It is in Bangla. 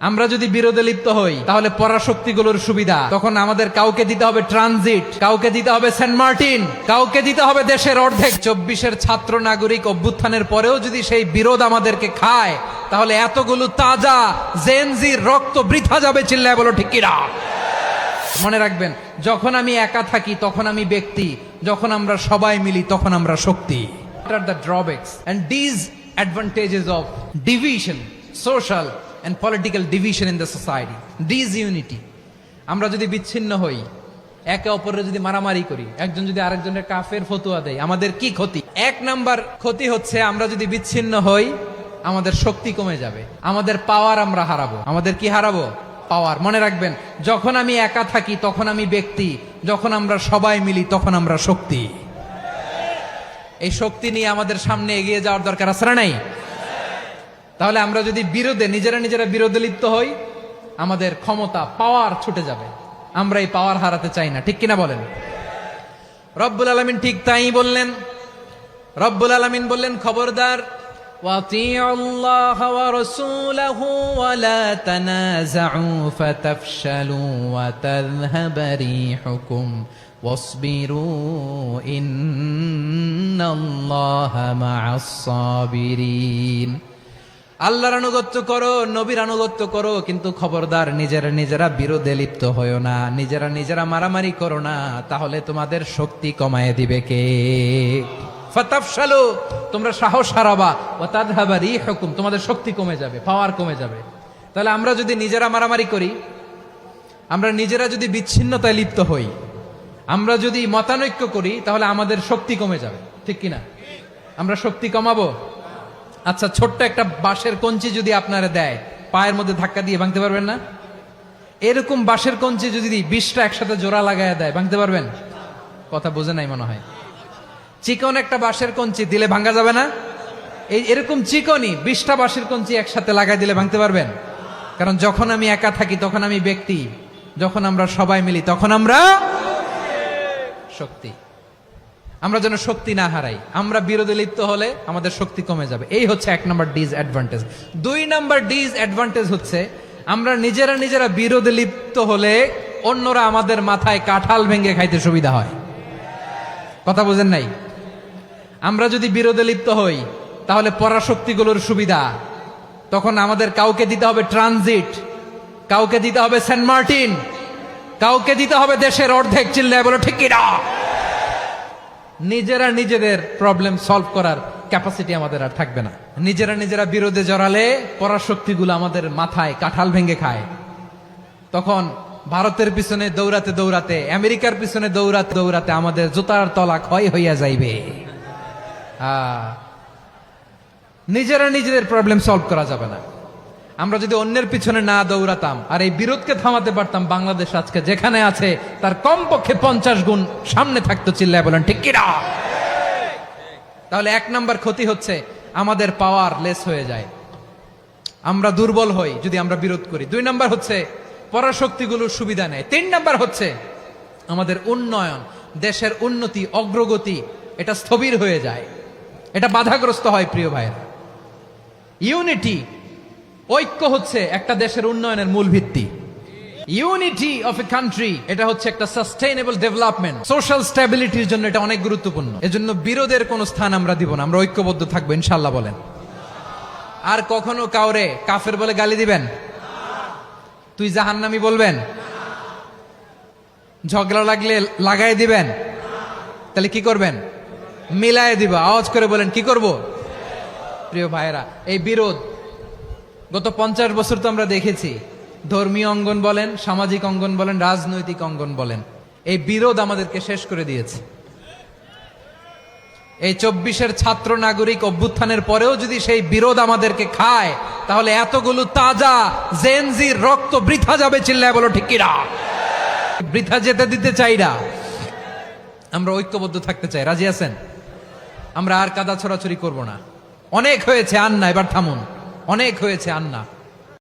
আমরা যদি বিরোধে লিপ্ত হই তাহলে পরাশক্তিগুলোর সুবিধা তখন আমাদের কাউকে দিতে হবে ট্রানজিট, কাউকে দিতে হবে সেন্ট মার্টিন, কাউকে দিতে হবে দেশের অর্ধেক। 24-এর ছাত্র নাগরিক অভ্যুত্থানের পরেও যদি সেই বিরোধ আমাদেরকে খায় তাহলে এতগুলো তাজা জেনজির রক্ত বৃথা যাবে। চিল্লায় বলো ঠিক কিনা? মনে রাখবেন, যখন আমি একা থাকি তখন আমি ব্যক্তি, যখন আমরা সবাই মিলি তখন আমরা শক্তি। What are the drawbacks and disadvantages of division, social and political division in the society? Disunity. আমরা যদি বিচ্ছিন্ন হই, একে অপরের যদি মারামারি করি, একজন যদি আরেকজনের কাফের ফতোয়া দেয়, আমাদের কি ক্ষতি? এক নাম্বার ক্ষতি হচ্ছে আমরা যদি বিচ্ছিন্ন হই আমাদের শক্তি কমে যাবে, আমাদের পাওয়ার আমরা হারাবো। আমাদের কি হারাবো? পাওয়ার। মনে রাখবেন, যখন আমি একা থাকি তখন আমি ব্যক্তি, যখন আমরা সবাই মিলি তখন আমরা শক্তি। এই শক্তি নিয়ে আমাদের সামনে এগিয়ে যাওয়ার দরকার আছে না নাই? তাহলে আমরা যদি নিজেরা বিরোধে লিপ্ত হই আমাদের ক্ষমতা, পাওয়ার ছুটে যাবে। আমরা এই পাওয়ার হারাতে চাই না, ঠিক কিনা বলেন? রব্বুল আলামিন ঠিক তাই বললেন। রব্বুল আলামিন বললেন, খবরদার, وَأَطِيعُوا اللَّهَ وَرَسُولَهُ وَلَا تَنَازَعُوا فَتَفْشَلُوا وَتَذْهَبَ رِيحُكُمْ وَاصْبِرُوا إِنَّ اللَّهَ مَعَ الصَّابِرِينَ। আল্লাহর আনুগত্য করো, নবীর আনুগত্য করো, কিন্তু খবরদার নিজেরা বিরোধে লিপ্ত হয়ো না, নিজেরা মারামারি করো না, তাহলে তোমাদের শক্তি কমায় দিবে কে? ফাতাফশালু, তোমরা সাহস হারাবা, ওয়া তাযহাবা রিহুকুম, তোমাদের শক্তি কমে যাবে, পাওয়ার কমে যাবে। তাহলে আমরা যদি নিজেরা মারামারি করি, আমরা নিজেরা যদি বিচ্ছিন্নতায় লিপ্ত হই, আমরা যদি মতানৈক্য করি, তাহলে আমাদের শক্তি কমে যাবে, ঠিক কিনা? আমরা শক্তি কমাবো। আচ্ছা, ছোট্ট একটা বাঁশের কঞ্চি যদি আপনারা দেয়, পায়ের মধ্যে ধাক্কা দিয়ে ভাঙতে পারবেন না? এরকম বাঁশের কঞ্চি যদি 20টা একসাথে জোড়া লাগায় দেয়, ভাঙতে পারবেন? কথা বোঝে নাই মনে হয়। চিকন একটা বাঁশের কঞ্চি দিলে ভাঙা যাবে না? এরকম চিকনই 20টা বাঁশের কঞ্চি একসাথে লাগাই দিলে ভাঙতে পারবেন? কারণ যখন আমি একা থাকি তখন আমি ব্যক্তি, যখন আমরা সবাই মিলি তখন আমরা শক্তি। আমরা যেন শক্তি না হারাই। আমরা বিরোধে লিপ্ত হলে আমাদের শক্তি কমে যাবে। এই হচ্ছে 1 নাম্বার ডিসঅ্যাডভান্টেজ। 2 নাম্বার ডিসঅ্যাডভান্টেজ হচ্ছে আমরা নিজেরা বিরোধে লিপ্ত হলে অন্যরা আমাদের মাথায় কাঁঠাল ভেঙে খাইতে সুবিধা হয়। কথা বোঝেন নাই? আমরা যদি বিরোধে লিপ্ত হই তাহলে পরাশক্তিগুলোর সুবিধা তখন আমাদের কাউকে দিতে হবে ট্রানজিট, কাউকে দিতে হবে সেন্ট মার্টিন, কাউকে দিতে হবে দেশের অর্ধেক। চিল্লায় বলো ঠিক কিনা? নিজেদের প্রবলেম সলভ করার ক্যাপাসিটি আমাদের আর থাকবে না। নিজেরা বিরোধে জড়ালে পরাশক্তিগুলো আমাদের মাথায় কাঁঠাল ভেঙে খায়। তখন ভারতের পিছনে দৌড়াতে, আমেরিকার পিছনে দৌড়াতে আমাদের জুতার তলা ক্ষয় হইয়া যাইবে। নিজেদের প্রবলেম সলভ করা যাবে না। আমরা যদি অন্যের পিছনে না দৌড়াতাম আর এই বিরোধকে থামাতে পারতাম, বাংলাদেশ আজকে যেখানে আছে তার কমপক্ষে 50 গুণ সামনে থাকতো। চিল্লায় বলেন ঠিক কিনা? তাহলে 1 নাম্বার ক্ষতি হচ্ছে আমাদের পাওয়ার লেস হয়ে যায়, আমরা দুর্বল হই যদি আমরা বিরোধ করি। 2 নাম্বার হচ্ছে পরাশক্তিগুলোর সুবিধা নেয়। 3 নাম্বার হচ্ছে আমাদের উন্নয়ন, দেশের উন্নতি, অগ্রগতি এটা স্থবির হয়ে যায়, এটা বাধাগ্রস্ত হয়। প্রিয় ভাইয়েরা, ইউনিটি, ঐক্য হচ্ছে একটা দেশের উন্নয়নের মূল ভিত্তি। ইউনিটি অফ এ কান্ট্রি, এটা হচ্ছে একটা সাস্টেইনেবল ডেভেলপমেন্ট, সোশ্যাল স্ট্যাবিলিটির জন্য এটা অনেক গুরুত্বপূর্ণ। এজন্য বিরোধের কোনো স্থান আমরা দিব না, আমরা ঐক্যবদ্ধ থাকবো ইনশাআল্লাহ। বলেন, আর কখনো কাউরে কাফের বলে গালি দিবেন? তুই জাহান্নামী বলবেন? ঝগড়া লাগলে লাগাই দিবেন? তাহলে কি করবেন? মিলায় দিব। আওয়াজ করে বলেন, কি করব? প্রিয় ভাইয়েরা, এই বিরোধ গত 50 বছর তো আমরা দেখেছি, ধর্মীয় অঙ্গন বলেন, সামাজিক অঙ্গন বলেন, রাজনৈতিক অঙ্গন বলেন, এই বিরোধ আমাদেরকে শেষ করে দিয়েছে। এই 24-এর ছাত্র নাগরিক অভ্যুত্থানের পরেও যদি সেই বিরোধ আমাদেরকে খায় তাহলে এতগুলো তাজা জেনজির রক্ত বৃথা যাবে। চিল্লায় বলো ঠিক কিনা? বৃথা যেতে দিতে চাই না, আমরা ঐক্যবদ্ধ থাকতে চাই। রাজি আছেন? আমরা আর কাদা ছড়াছড়ি করব না। অনেক হয়েছে, আন্না, এবার থামুন। অনেক হয়েছে, আন্না।